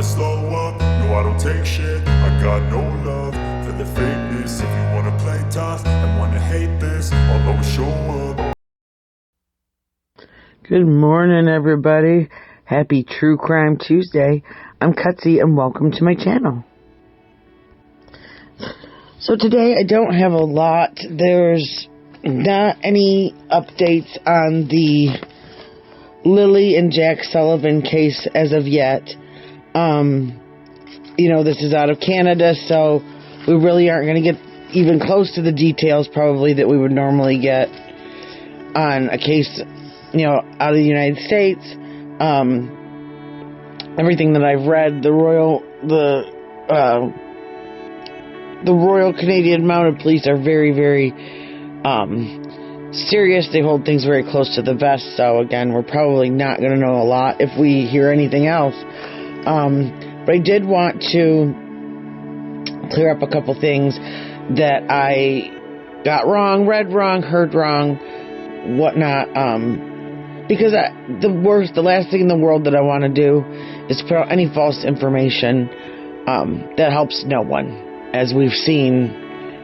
slow up, no I don't take shit. I got no love for the fakeness. If you wanna play tough and wanna hate this, I'll always show up. Good morning, everybody. Happy True Crime Tuesday. I'm Cutsy, and welcome to my channel. So today I don't have a lot. There's not any updates on the Lilly and Jack Sullivan case as of yet. This is out of Canada, so we really aren't going to get even close to the details probably that we would normally get on a case, out of the United States. Everything that I've read, the Royal Canadian Mounted Police are very, very serious. They hold things very close to the vest, so again, we're probably not going to know a lot if we hear anything else. But I did want to clear up a couple things that I got wrong, read wrong, heard wrong, whatnot, because the last thing in the world that I want to do is put out any false information that helps no one, as we've seen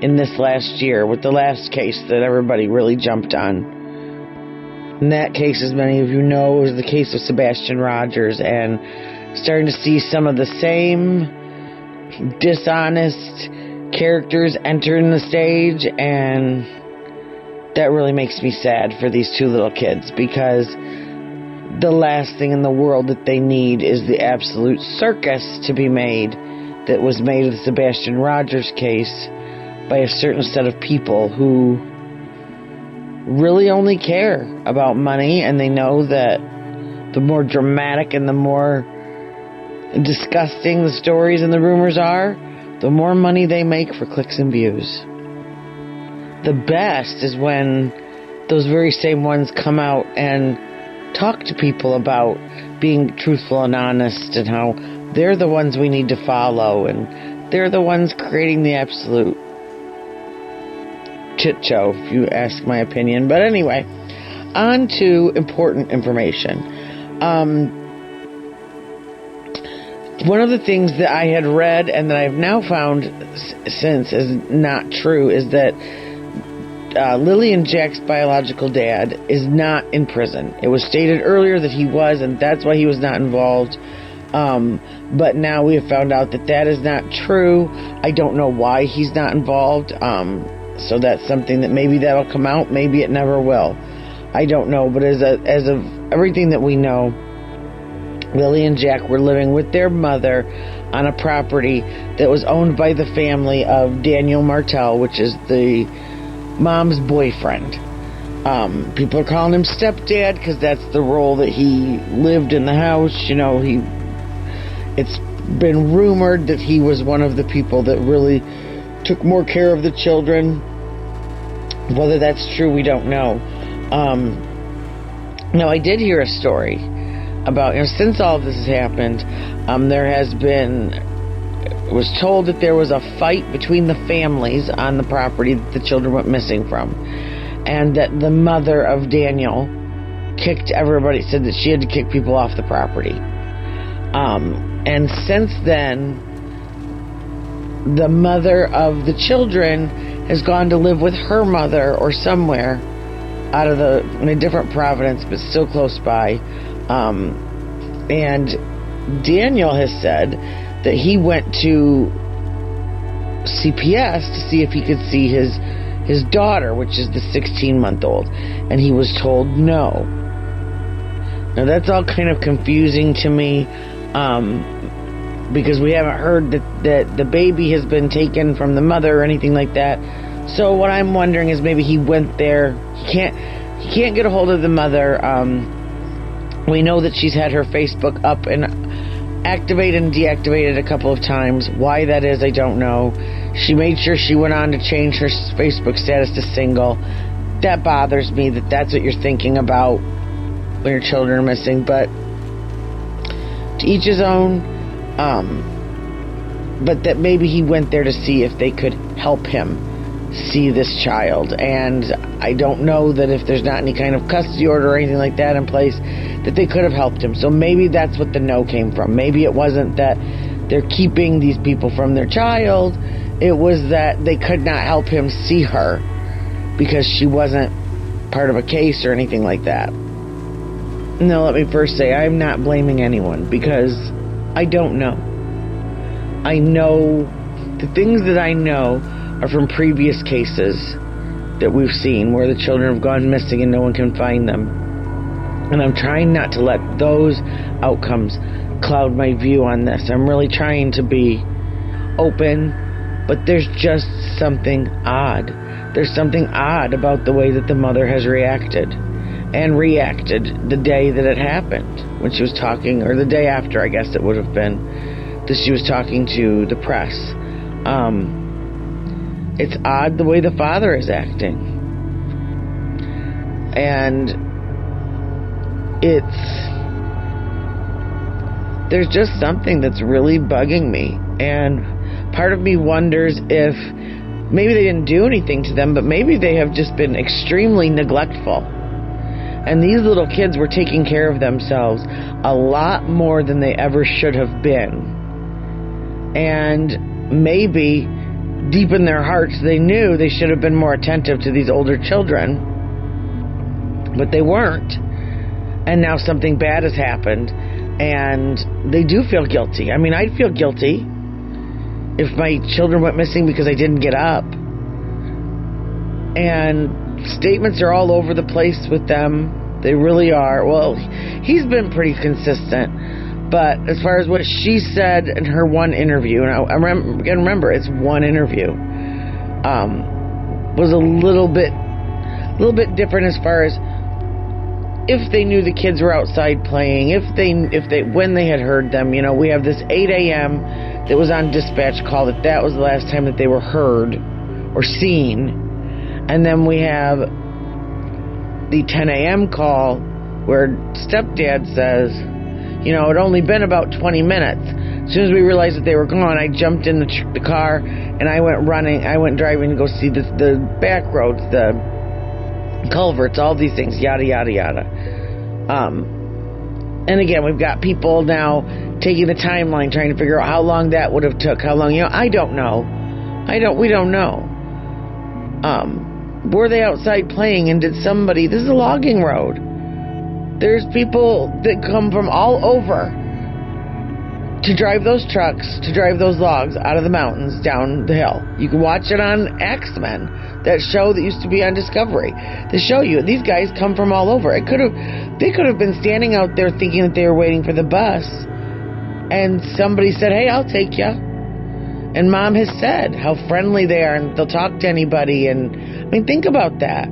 in this last year with the last case that everybody really jumped on. And that case, as many of you know, was the case of Sebastian Rogers, and starting to see some of the same dishonest characters entering the stage, and that really makes me sad for these two little kids, because the last thing in the world that they need is the absolute circus to be made that was made of the Sebastian Rogers case by a certain set of people who really only care about money, and they know that the more dramatic and the more disgusting the stories and the rumors are, the more money they make for clicks and views. The best is when those very same ones come out and talk to people about being truthful and honest, and how they're the ones we need to follow, and they're the ones creating the absolute shit show, if you ask my opinion. But anyway, on to important information. One of the things that I had read and that I've now found since is not true is that Lilly and Jack's biological dad is not in prison. It was stated earlier that he was, and that's why he was not involved. But now we have found out that that is not true. I don't know why he's not involved. So that's something that maybe that'll come out. Maybe it never will. I don't know. But as of everything that we know, Lilly and Jack were living with their mother on a property that was owned by the family of Daniel Martel, which is the mom's boyfriend. People are calling him stepdad because that's the role that he lived in the house. It's been rumored that he was one of the people that really took more care of the children. Whether that's true, we don't know. Now, I did hear a story about, since all of this has happened, it was told that there was a fight between the families on the property that the children went missing from, and that the mother of Daniel kicked everybody, said that she had to kick people off the property. And since then, the mother of the children has gone to live with her mother or somewhere in a different province, but still close by. And Daniel has said that he went to CPS to see if he could see his daughter, which is the 16-month-old, and he was told no. Now that's all kind of confusing to me, because we haven't heard that the baby has been taken from the mother or anything like that. So what I'm wondering is maybe he went there. He can't get a hold of the mother. We know that she's had her Facebook up and activated and deactivated a couple of times. Why that is, I don't know. She made sure she went on to change her Facebook status to single. That bothers me, that's what you're thinking about when your children are missing. But to each his own. But that maybe he went there to see if they could help him see this child. And I don't know that if there's not any kind of custody order or anything like that in place, that they could have helped him. So maybe that's what the no came from. Maybe it wasn't that they're keeping these people from their child. It was that they could not help him see her because she wasn't part of a case or anything like that. Now, let me first say, I'm not blaming anyone because I don't know. I know the things that I know are from previous cases that we've seen where the children have gone missing and no one can find them. And I'm trying not to let those outcomes cloud my view on this. I'm really trying to be open, but there's just something odd. There's something odd about the way that the mother has reacted the day that it happened, when she was talking, or the day after, I guess it would have been, that she was talking to the press. It's odd the way the father is acting. And there's just something that's really bugging me. And part of me wonders if maybe they didn't do anything to them, but maybe they have just been extremely neglectful. And these little kids were taking care of themselves a lot more than they ever should have been. And maybe deep in their hearts they knew they should have been more attentive to these older children, but they weren't. And now something bad has happened, and they do feel guilty. I mean, I'd feel guilty if my children went missing because I didn't get up. And statements are all over the place with them. They really are. Well, he's been pretty consistent. But as far as what she said in her one interview, and I remember it's one interview, was a little bit different as far as if they knew the kids were outside playing, when they had heard them. You know, we have this 8 a.m. that was on dispatch call that was the last time that they were heard or seen. And then we have the 10 a.m. call where stepdad says, you know, it only been about 20 minutes. As soon as we realized that they were gone, I jumped in the car and I went driving to go see the back roads, the culverts, all these things, yada, yada, yada. And again, we've got people now taking the timeline, trying to figure out how long that would have took, how long, you know, I don't know. We don't know. Were they outside playing, and this is a logging road. There's people that come from all over to drive those trucks, to drive those logs out of the mountains down the hill. You can watch it on X-Men, that show that used to be on Discovery. They show you, these guys come from all over. They could have been standing out there thinking that they were waiting for the bus, and somebody said, hey, I'll take you. And Mom has said how friendly they are, and they'll talk to anybody. And I mean, think about that.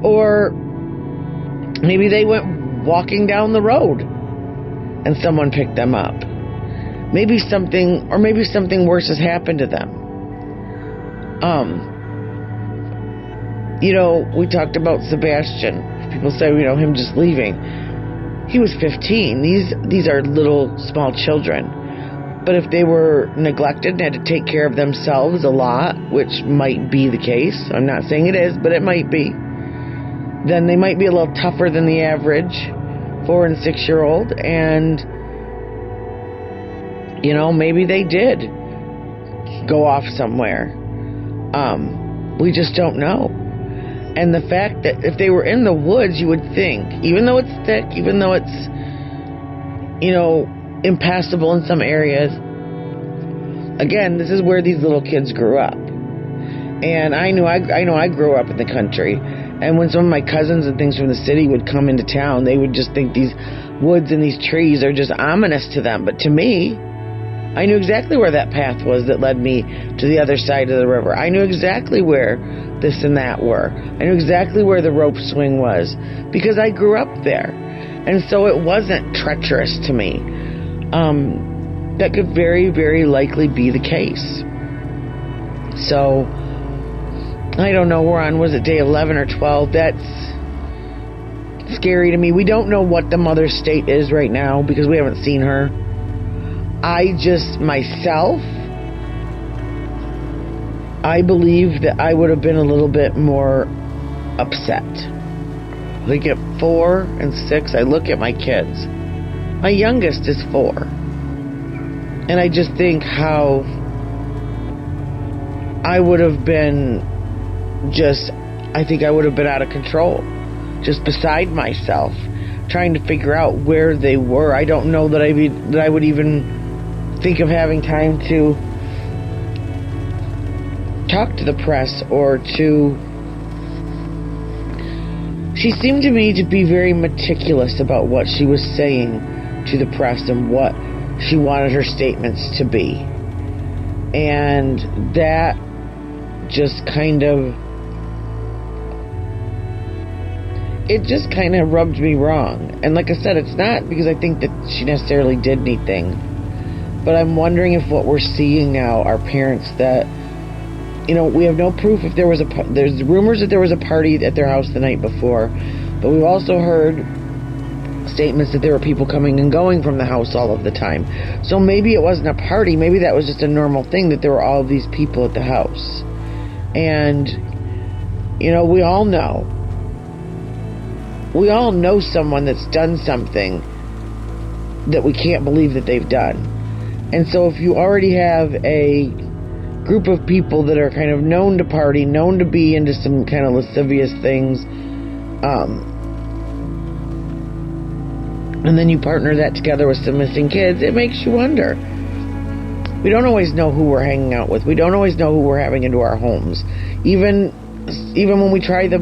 Or maybe they went walking down the road and someone picked them up. Maybe something worse has happened to them. You know, we talked about Sebastian. People say, you know, him just leaving. He was 15. These are little, small children. But if they were neglected and had to take care of themselves a lot, which might be the case, I'm not saying it is, but it might be, then they might be a little tougher than the average 4- and 6-year-old. And, you know, maybe they did go off somewhere. We just don't know. And the fact that if they were in the woods, you would think, even though it's thick, even though it's, you know, impassable in some areas, again, this is where these little kids grew up. And I know I grew up in the country, and when some of my cousins and things from the city would come into town, they would just think these woods and these trees are just ominous to them. But to me, I knew exactly where that path was that led me to the other side of the river. I knew exactly where this and that were. I knew exactly where the rope swing was, because I grew up there. And so it wasn't treacherous to me. That could very, very likely be the case. So, I don't know, we're on, was it day 11 or 12? That's scary to me. We don't know what the mother's state is right now because we haven't seen her. I just, myself, I believe that I would have been a little bit more upset. Like at 4 and 6, I look at my kids. My youngest is 4. And I just think how I would have been I think I would have been out of control. Just beside myself, trying to figure out where they were. I don't know that I would even think of having time to talk to the press or to... She seemed to me to be very meticulous about what she was saying to the press and what she wanted her statements to be. And that just kind of... It just kind of rubbed me wrong. And like I said, it's not because I think that she necessarily did anything. But I'm wondering if what we're seeing now are parents that... we have no proof if there was there's rumors that there was a party at their house the night before, but we've also heard statements that there were people coming and going from the house all of the time. So maybe it wasn't a party, maybe that was just a normal thing, that there were all of these people at the house. And, we all know someone that's done something that we can't believe that they've done. And so if you already have a group of people that are kind of known to party, known to be into some kind of lascivious things, and then you partner that together with some missing kids, it makes you wonder. We don't always know who we're hanging out with. We don't always know who we're having into our homes. Even when we try the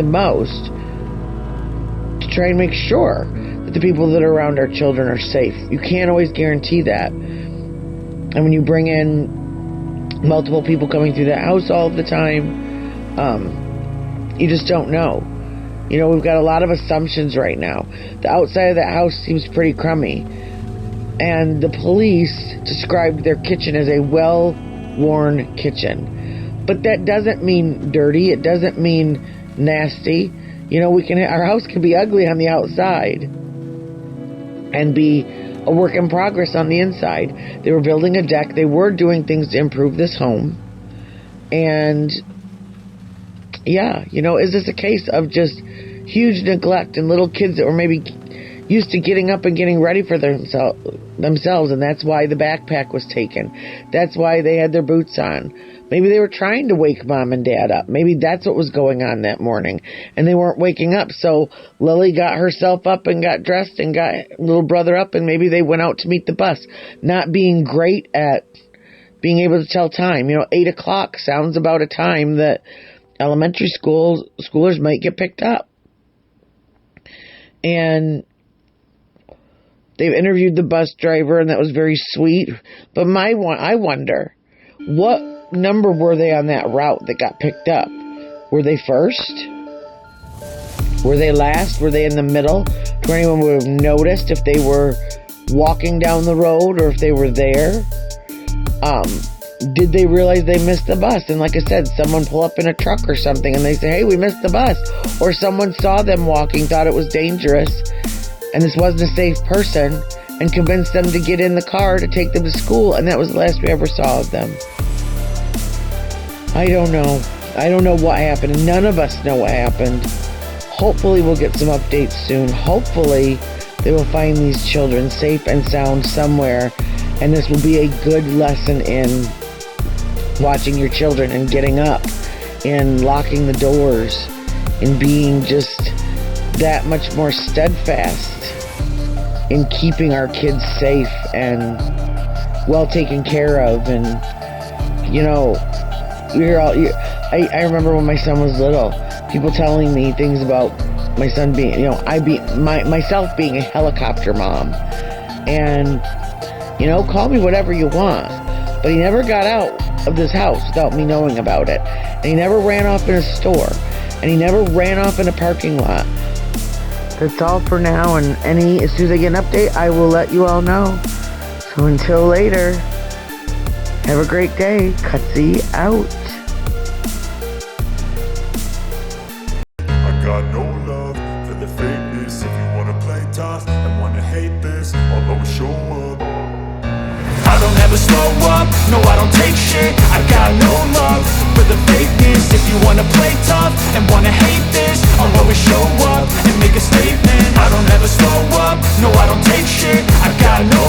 most to try and make sure that the people that are around our children are safe. You can't always guarantee that. And when you bring in multiple people coming through that house all the time, you just don't know. We've got a lot of assumptions right now. The outside of that house seems pretty crummy. And the police described their kitchen as a well-worn kitchen. But that doesn't mean dirty. It doesn't mean nasty. Our house can be ugly on the outside and be a work in progress on the inside. They were building a deck. They were doing things to improve this home. And is this a case of just huge neglect and little kids that were maybe used to getting up and getting ready for themselves, and that's why the backpack was taken. That's why they had their boots on. Maybe they were trying to wake mom and dad up. Maybe that's what was going on that morning, and they weren't waking up. So Lilly got herself up and got dressed and got little brother up, and maybe they went out to meet the bus, not being great at being able to tell time. 8 o'clock sounds about a time that elementary schoolers might get picked up. And they've interviewed the bus driver, and that was very sweet. But I wonder, what number were they on that route that got picked up? Were they first? Were they last? Were they in the middle? Do anyone would have noticed if they were walking down the road or if they were there? Did they realize they missed the bus? And like I said, someone pull up in a truck or something and they say, hey, we missed the bus. Or someone saw them walking, thought it was dangerous, and this wasn't a safe person, and convinced them to get in the car to take them to school, and that was the last we ever saw of them. I don't know. I don't know what happened, and none of us know what happened. Hopefully we'll get some updates soon. Hopefully they will find these children safe and sound somewhere, and this will be a good lesson in watching your children and getting up and locking the doors and being just that much more steadfast in keeping our kids safe and well taken care of. And I remember when my son was little, people telling me things about my son being, myself being a helicopter mom. And call me whatever you want, but he never got out of this house without me knowing about it. And he never ran off in a store, and he never ran off in a parking lot. That's all for now, and as soon as I get an update, I will let you all know. So until later, have a great day. Cutsy out. I got no love for the fakeness. If you wanna play tough and wanna hate this, I'll always show up. I don't have never slow up, no I don't take shit. I got no love for the fakeness. If you wanna play tough and wanna hate this, I'll always show up and make a statement. I don't ever slow up, no I don't take shit. I got no